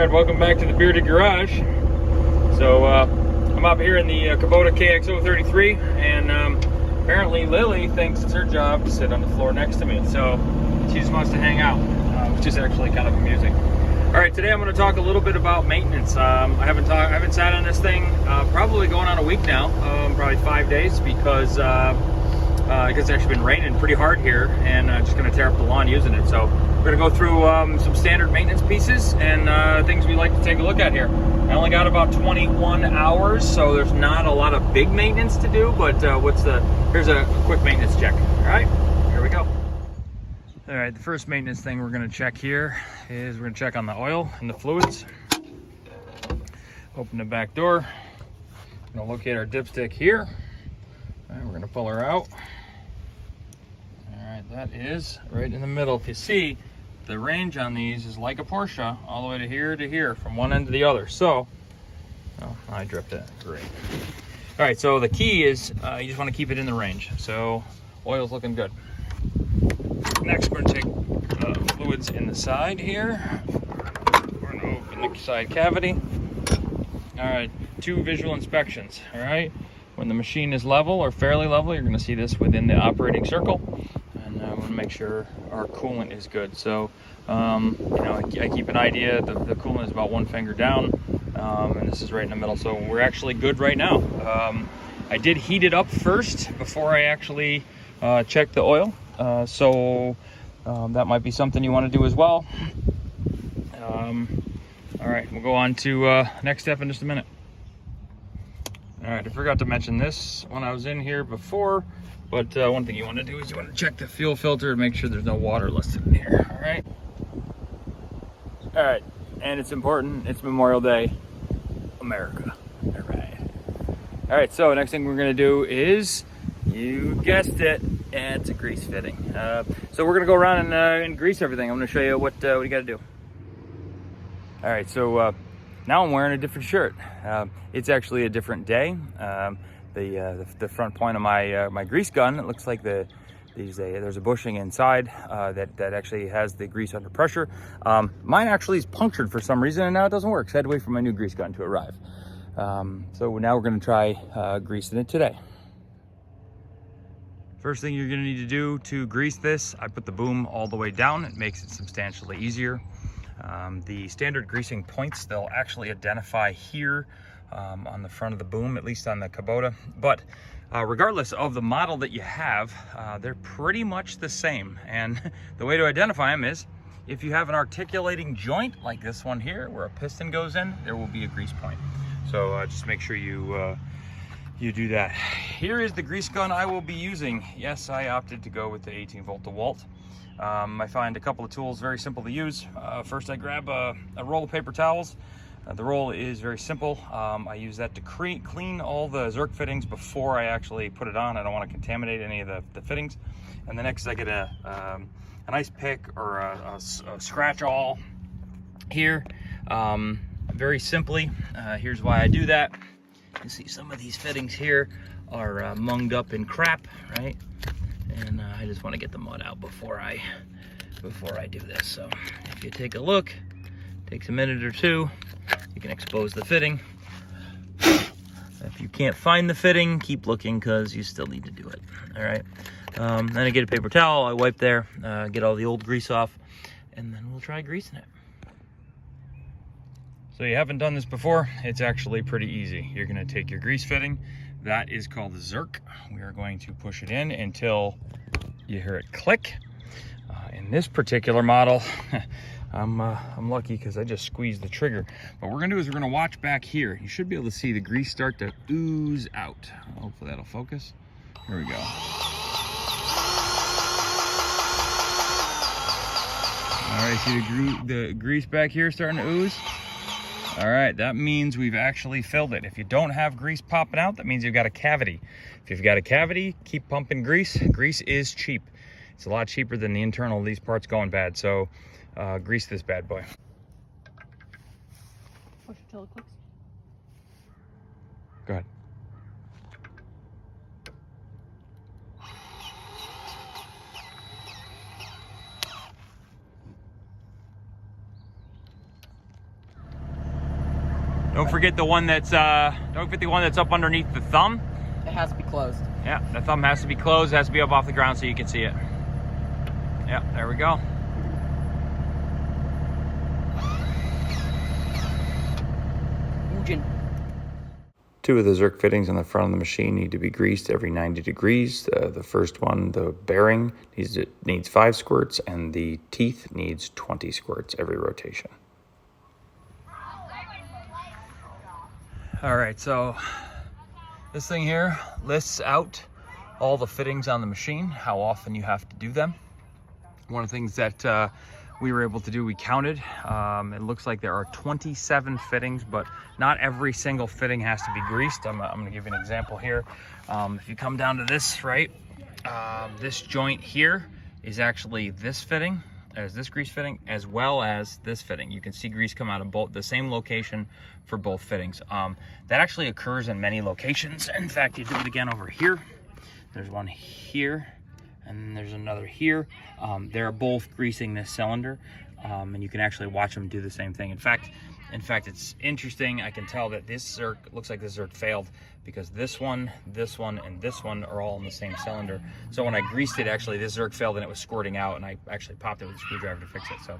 Alright, welcome back to the Bearded Garage. So I'm up here in the Kubota kx-033, and apparently Lily thinks it's her job to sit on the floor next to me, so she just wants to hang out, which is actually kind of amusing. Alright, today I'm going to talk a little bit about maintenance. I haven't sat on this thing probably going on a week now, probably 5 days, because it's actually been raining pretty hard here, and just going to tear up the lawn using it. So we're going to go through some standard maintenance pieces and things we like to take a look at here. I only got about 21 hours, so there's not a lot of big maintenance to do, but here's a quick maintenance check. All right, here we go. All right, the first maintenance thing we're going to check here is we're going to check on the oil and the fluids. Open the back door. We're going to locate our dipstick here. All right, we're going to pull her out. All right, that is right in the middle. If you see, the range on these is like a Porsche, all the way to here, from one end to the other. So, oh, I dripped it. Great. All right, so the key is you just want to keep it in the range. So, oil's looking good. Next, we're going to take fluids in the side here. We're going to open the side cavity. All right, 2 visual inspections. All right, when the machine is level or fairly level, you're going to see this within the operating circle. And I want to make sure our coolant is good. So, I keep an idea. The coolant is about 1 finger down, and this is right in the middle. So we're actually good right now. I did heat it up first before I actually checked the oil. So that might be something you want to do as well. All right, we'll go on to next step in just a minute. All right, I forgot to mention this when I was in here before, but one thing you want to do is you want to check the fuel filter and make sure there's no water listed in here. All right, and it's important. It's Memorial Day, America. All right, so next thing we're going to do is, you guessed it, it's a grease fitting. So we're going to go around and grease everything. I'm going to show you what you got to do. All right, so now I'm wearing a different shirt. It's actually a different day. The front point of my grease gun, it looks like there's a bushing inside that actually has the grease under pressure. Mine actually is punctured for some reason, and now it doesn't work. So I had to wait for my new grease gun to arrive. So now we're going to try greasing it today. First thing you're going to need to do to grease this, I put the boom all the way down. It makes it substantially easier. The standard greasing points, they'll actually identify here on the front of the boom, at least on the Kubota. But regardless of the model that you have, they're pretty much the same. And the way to identify them is, if you have an articulating joint like this one here, where a piston goes in, there will be a grease point. So just make sure you do that. Here is the grease gun I will be using. Yes, I opted to go with the 18-volt Dewalt. I find a couple of tools very simple to use. First, I grab a roll of paper towels. The roll is very simple. I use that to clean all the Zerk fittings before I actually put it on. I don't want to contaminate any of the fittings. And the next, I get an ice pick or a scratch awl here. Very simply, here's why I do that. You see some of these fittings here are munged up in crap, right? And I just want to get the mud out before I do this. So if you take a look, takes a minute or two, you can expose the fitting. If you can't find the fitting, keep looking, because you still need to do it. All right. Then I get a paper towel, I wipe there, get all the old grease off, and then we'll try greasing it. So you haven't done this before, it's actually pretty easy. You're going to take your grease fitting, that is called the Zerk. We are going to push it in until you hear it click. In this particular model, I'm lucky because I just squeezed the trigger. What we're going to do is we're going to watch back here. You should be able to see the grease start to ooze out. Hopefully that'll focus. Here we go. All right, see the grease back here starting to ooze? All right, that means we've actually filled it. If you don't have grease popping out, that means you've got a cavity. If you've got a cavity, keep pumping grease. Grease is cheap. It's a lot cheaper than the internal of these parts going bad. So grease this bad boy. Push it till it clicks. Go ahead. Don't forget the one that's up underneath the thumb. It has to be closed. Yeah, the thumb has to be closed. It has to be up off the ground so you can see it. Yeah, there we go. Engine. Two of the Zerk fittings on the front of the machine need to be greased every 90 degrees. The first one, the bearing, needs 5 squirts, and the teeth needs 20 squirts every rotation. All right, so this thing here lists out all the fittings on the machine, how often you have to do them. One of the things that we were able to do, we counted. It looks like there are 27 fittings, but not every single fitting has to be greased. I'm gonna give you an example here. If you come down to this, right, this joint here is actually this fitting, as this grease fitting, as well as this fitting. You can see grease come out of both, the same location for both fittings. That actually occurs in many locations. In fact, you do it again over here. There's one here, and there's another here. They're both greasing this cylinder, and you can actually watch them do the same thing. In fact, it's interesting. I can tell that this Zerk, looks like this Zerk failed because this one, and this one are all in the same cylinder. So when I greased it, actually, this Zerk failed and it was squirting out, and I actually popped it with a screwdriver to fix it. So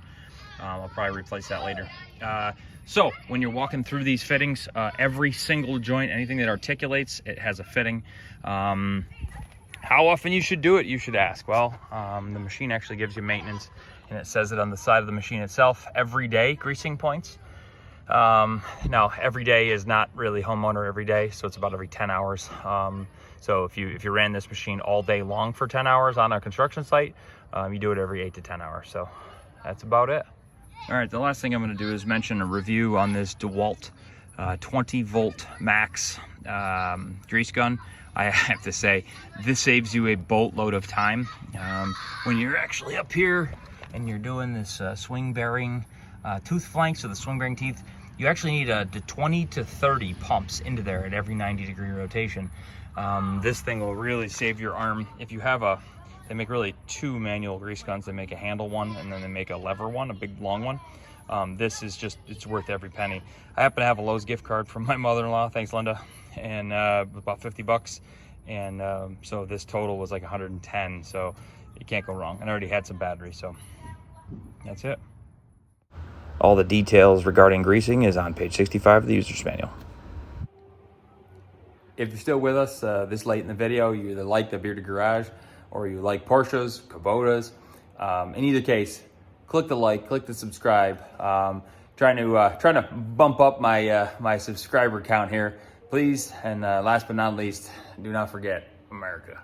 I'll probably replace that later. So when you're walking through these fittings, every single joint, anything that articulates, it has a fitting. How often you should do it, you should ask. Well, the machine actually gives you maintenance, and it says it on the side of the machine itself. Every day greasing points. Now, every day is not really homeowner every day, so it's about every 10 hours. So if you ran this machine all day long for 10 hours on a construction site, you do it every 8 to 10 hours. So that's about it. All right, the last thing I'm going to do is mention a review on this Dewalt 20 volt max grease gun. I have to say, this saves you a boatload of time. When you're actually up here and you're doing this swing bearing tooth flanks, or the swing bearing teeth, you actually need to 20 to 30 pumps into there at every 90-degree rotation. This thing will really save your arm. If you have they make really 2 manual grease guns. They make a handle one, and then they make a lever one, a big long one. This is just, it's worth every penny. I happen to have a Lowe's gift card from my mother-in-law, thanks Linda, and about 50 bucks. And so this total was like 110, so you can't go wrong. And I already had some batteries, so that's it. All the details regarding greasing is on page 65 of the user's manual. If you're still with us this late in the video, you either like the Bearded Garage or you like Porsches, Kubotas. In either case, click the like, click the subscribe. Trying to bump up my my subscriber count here, please. And last but not least, do not forget America.